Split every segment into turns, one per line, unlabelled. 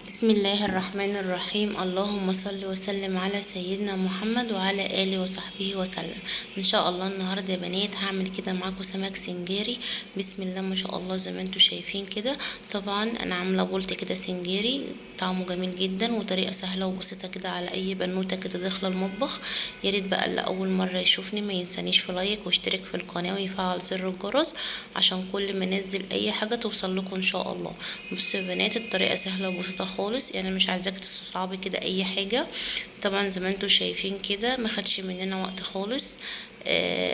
بسم الله الرحمن الرحيم. اللهم صل وسلم على سيدنا محمد وعلى آله وصحبه وسلم. ان شاء الله النهارده يا بنات هعمل كده معاكم سمك سنجاري. بسم الله ما شاء الله زي ما انتم شايفين كده. طبعا انا عامله بولت كده سنجاري، طعمه جميل جدا وطريقه سهله وبسيطه كده على اي بنوته كده داخله المطبخ. يا ريت بقى اللي اول مره يشوفني ما ينسانيش في لايك واشترك في القناه ويفعل زر الجرس عشان كل ما انزل اي حاجه توصل لكم ان شاء الله. بصوا يا بنات الطريقه سهله وبسيطه خالص، يعني مش عايزاك تستصعبي كده اي حاجه. طبعا زي ما انتم شايفين كده ما خدش مننا وقت خالص.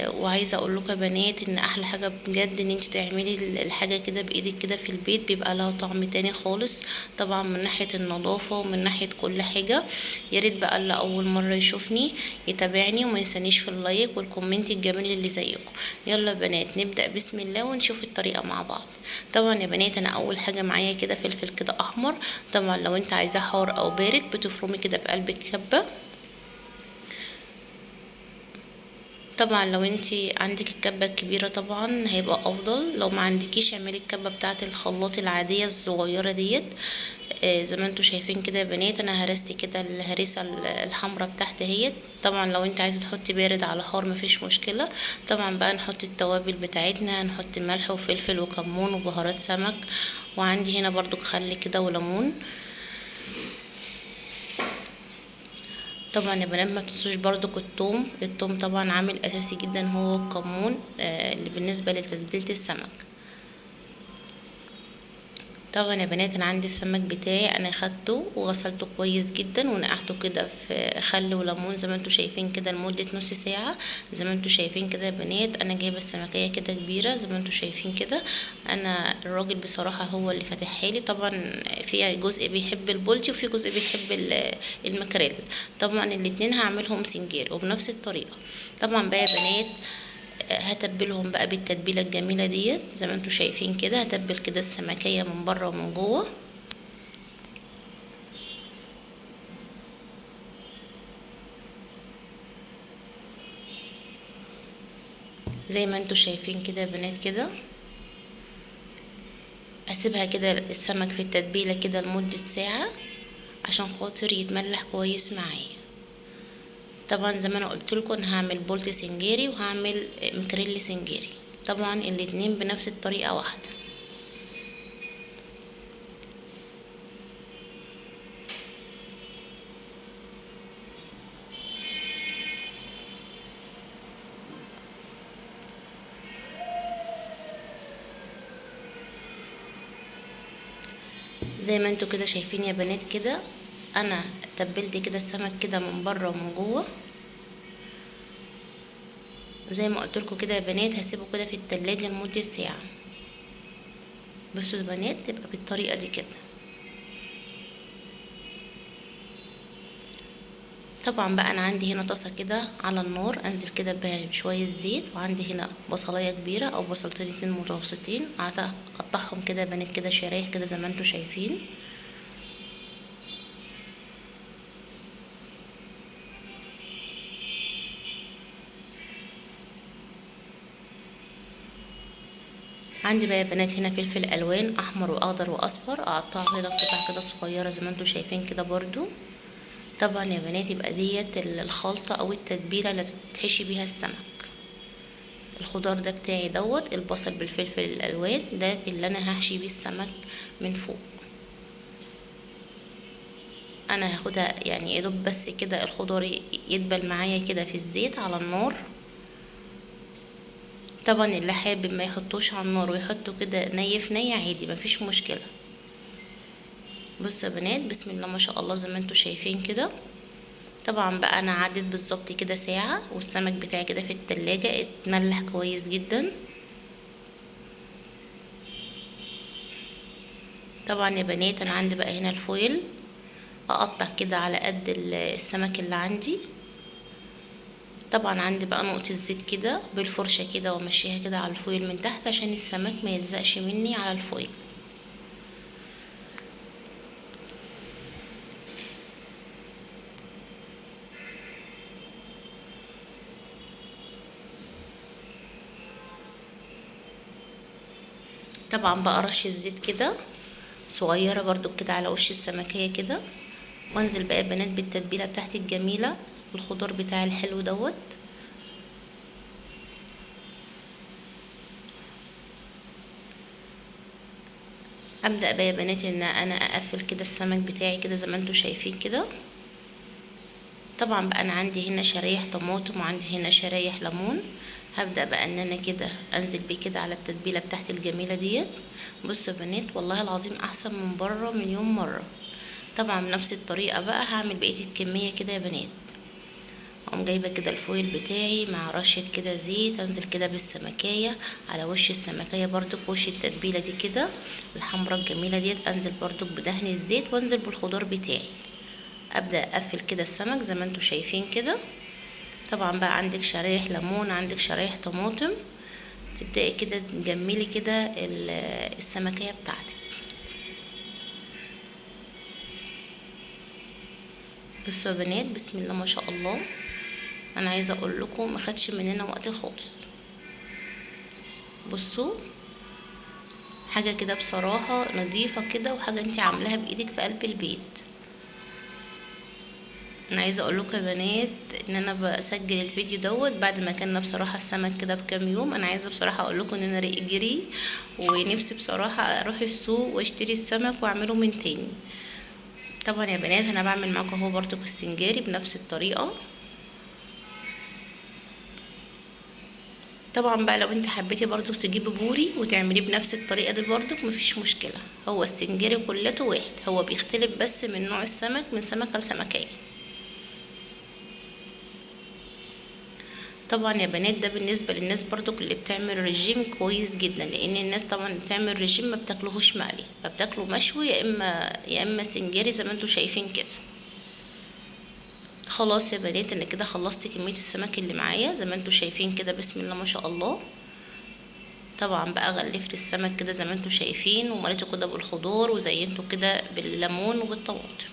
وعايزه اقول لكم يا بنات ان احلى حاجه بجد ان انت تعملي الحاجه كده بايدك كده في البيت، بيبقى لها طعم تاني خالص. طبعا من ناحيه النظافه ومن ناحيه كل حاجه. يا ريت بقى اللي اول مره يشوفني يتابعني وما ينسانيش في اللايك والكومنت الجميل اللي زيكم. يلا يا بنات نبدا بسم الله ونشوف الطريقه مع بعض. طبعا يا بنات انا اول حاجه معايا كده فلفل كده احمر. طبعا لو انت عايزاه حار او بارد بتفرمي كده في قلب الكبه. طبعا لو انتي عندك الكبة الكبيرة طبعا هيبقى افضل، لو ما عندكيش اعملي الكبة بتاعة الخلاط العادية الصغيرة ديت. زي ما انتوا شايفين كده يا بنات انا هرست كده الهريسة الحمرا بتاعت اهيت. طبعا لو انت عايزة تحطي بارد على حار مفيش مشكلة. طبعا بقى نحط التوابل بتاعتنا، نحط ملح وفلفل وكمون وبهارات سمك، وعندي هنا برضو خل كده وليمون. طبعا يا بنات ما تنسوش برضو الثوم طبعا عامل اساسي جدا هو الكمون اللي بالنسبه لتتبيله السمك. طبعا يا بنات انا عندي السمك بتاعي انا خدته وغسلته كويس جدا ونقعته كده في خل وليمون زي ما انتوا شايفين كده لمده نص ساعه. زي ما انتوا شايفين كده يا بنات انا جايبه السمكيه كده كبيره زي ما انتوا شايفين كده. انا الراجل بصراحه هو اللي فاتحها لي. طبعا في جزء بيحب البولتي وفي جزء بيحب المكريل. طبعا الاتنين هعملهم سنجير وبنفس الطريقه. طبعا بقى يا بنات هتبلهم بقى بالتتبيله الجميله ديت زي ما انتوا شايفين كده. هتبل كده السمكيه من بره ومن جوه. زي ما انتوا شايفين كده يا بنات كده. هسيبها كده السمك في التتبيله كده لمده ساعه عشان خاطر يتملح كويس معايا. طبعا زي ما انا قلت لكم انا هعمل بولت سنجاري وهعمل مكريل سنجاري. طبعا الاتنين بنفس الطريقه واحده. زي ما انتوا كده شايفين يا بنات كده انا تبلت كده السمك كده من بره ومن جوه. زي ما قلت لكم كده يا بنات هسيبه كده في التلاجة لمدة ساعة. بصوا يا بنات تبقى بالطريقة دي كده. طبعا بقى انا عندي هنا طاسة كده على النار انزل كده بها بشوية زيت، وعندي هنا بصلاية كبيرة او بصلتين اتنين متوسطين قاعدة اقطعهم كده يا بنات كده شرايح كده زي ما انتوا شايفين. عندي بقى يا بنات هنا فلفل الوان احمر واخضر واصفر اقطعه هنا قطع كده صغيره زي ما انتوا شايفين كده برضو. طبعا يا بنات يبقى ديت الخلطه او التتبيله اللي تحشي بيها السمك. الخضار ده بتاعي دوت البصل بالفلفل الالوان ده اللي انا هحشي بيه السمك من فوق. انا هاخدها يعني يا دوب بس كده الخضار يدبل معايا كده في الزيت على النار. طبعا اللي حابب ما يحطوش على النار ويحطوا كده ني في ني عادي مفيش مشكله. بصوا يا بنات بسم الله ما شاء الله زي ما انتوا شايفين كده. طبعا بقى انا عدت بالظبط كده ساعة والسمك بتاعي كده في التلاجة اتملح كويس جدا. طبعا يا بنات انا عندي بقى هنا الفويل اقطع كده على قد السمك اللي عندي. طبعا عندي بقى نقطة زيت كده بالفرشة كده وامشيها كده على الفويل من تحت عشان السمك ما يلزقش مني على الفويل. طبعا بقى رش الزيت كده صغيرة برضو كده على وش السمكية كده. وانزل بقى يا بنات بالتتبيلة بتاعتي الجميلة، الخضار بتاعي الحلو دوت. ابدأ بقى يا بنات ان انا اقفل كده السمك بتاعي كده زي ما انتوا شايفين كده. طبعا بقى انا عندي هنا شرايح طماطم وعندي هنا شرايح ليمون. هبدأ بقى ان انا كده انزل بيه كده على التتبيلة بتاعتي الجميلة ديت. بصوا يا بنات والله العظيم احسن من بره مليون مرة. طبعا بنفس الطريقة بقى هعمل بقية الكمية كده يا بنات. اقوم جايبه كده الفويل بتاعي مع رشه كده زيت، انزل كده بالسمكيه على وش السمكيه برضو بوش التتبيله دي كده الحمراء الجميله ديت. انزل برضو بدهن الزيت وانزل بالخضار بتاعي. ابدا اقفل كده السمك زي ما انتوا شايفين كده. طبعا بقى عندك شرايح ليمون، عندك شرايح طماطم، تبداي كده تجملي كده السمكيه بتاعتك. بصوا يا بنات بسم الله ما شاء الله، انا عايزه اقول لكم ما خدش مننا وقت خالص. بصوا حاجه كده بصراحه نظيفه كده، وحاجه انتي عاملاها بايدك في قلب البيت. انا عايزه اقول لكم يا بنات ان انا بسجل الفيديو دوت بعد ما كنا بصراحه السمك كده بكام يوم. انا عايزه بصراحه اقول لكم ان انا ريق جري ونفسي بصراحه اروح السوق واشتري السمك واعمله من تاني. طبعا يا بنات انا بعمل معاكم اهو برضو بالسنجاري بنفس الطريقه. طبعا بقى لو انت حبيتي برضو تجيبي بوري وتعمليه بنفس الطريقه دي برضو مفيش مشكله، هو السنجاري كلته واحد، هو بيختلف بس من نوع السمك من سمكه لسمكيه. طبعا يا بنات ده بالنسبه للناس برضو اللي بتعمل رجيم كويس جدا، لان الناس طبعا اللي بتعمل رجيم ما بتاكلوهوش مقلي، فبتاكله مشوي يا اما سنجاري زي ما انتوا شايفين كده. خلاص يا بنات انا كده خلصت كميه السمك اللي معايا زي ما انتوا شايفين كده بسم الله ما شاء الله. طبعا بقى غلفت السمك كده زي ما انتوا شايفين ومليته كده بالخضار وزينته كده بالليمون وبالطماطم.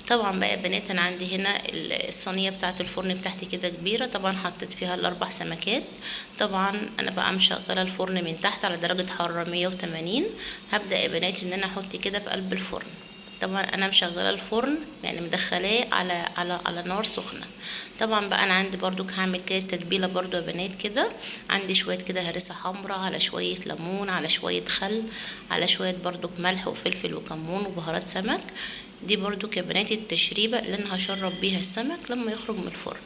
طبعا بقى يا بنات انا عندي هنا الصينيه بتاعه الفرن بتاعتي كده كبيره، طبعا حطيت فيها الاربع سمكات. طبعا انا بقى مشغله الفرن من تحت على درجه حراره 180. هبدا يا بنات ان انا احط كده في قلب الفرن. طبعا انا مشغله الفرن يعني مدخلاه على نار سخنه. طبعا بقى انا عندي برضو هعمل كده التتبيله برضو يا بنات كده. عندي شويه كده هريسه حمراء على شويه ليمون على شويه خل على شويه برضو ملح وفلفل وكمون وبهارات سمك. دي برضو يا بناتي التشريبه اللي انا هشرب بيها السمك لما يخرج من الفرن.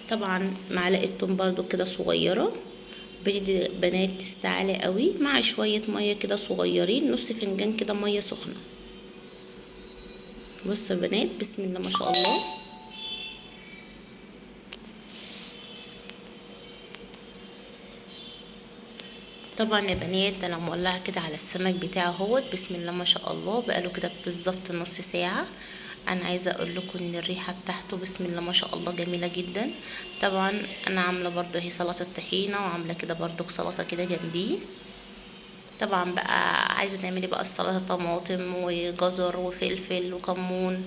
طبعا معلقه توم برضو كده صغيره بدي بنات تستعلي قوي مع شويه ميه كده صغيرين، نص فنجان كده ميه سخنه. بصوا يا بنات بسم الله ما شاء الله. طبعا يا بنات انا مولعه كده على السمك بتاعه اهوت بسم الله ما شاء الله، بقاله كده بالظبط نص ساعه. انا عايزه اقول لكم ان الريحه بتاعته بسم الله ما شاء الله جميله جدا. طبعا انا عامله برضو هي سلطه طحينه وعامله كده برضو سلطه كده جنبيه. طبعا بقى عايزه تعملي بقى السلطه طماطم وجزر وفلفل وكمون،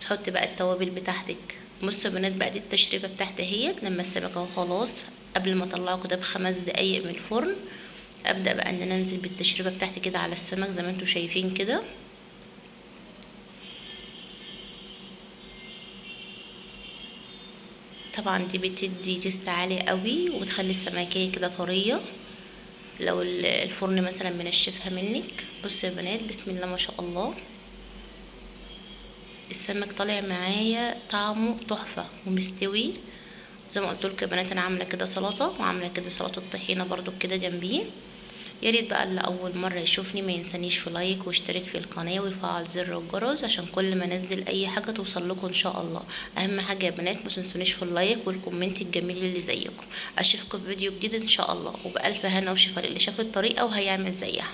تحطي بقى التوابل بتاعتك. بصوا يا بنات بقى دي التشريبه بتاعتي اهيت. لما السمك اهو خلاص قبل ما اطلعه كده ب5 دقايق من الفرن، ابدا بقى ان انا انزل بالتشريبه بتاعتي كده على السمك زي ما انتوا شايفين كده. طبعا دي بتدي تست عالي قوي وبتخلي السمكيه كده طريه لو الفرن مثلا منشفها منك. بصوا يا بنات بسم الله ما شاء الله، السمك طالع معايا طعمه تحفه ومستوي. زي ما قلت لكم يا بنات انا عامله كده سلطه وعامله كده سلطه طحينه برضو كده جنبيه. يا ريت بقى اللي اول مره يشوفني ما ينسانيش في لايك واشترك في القناه ويفعل زر الجرس عشان كل ما انزل اي حاجه توصل لكم ان شاء الله. اهم حاجه يا بنات ما تنسونيش في اللايك والكومنت الجميل اللي زيكم. اشوفكم في فيديو جديد ان شاء الله، وبالف هنا وشفا للي شاف الطريقه وهيعمل زيها.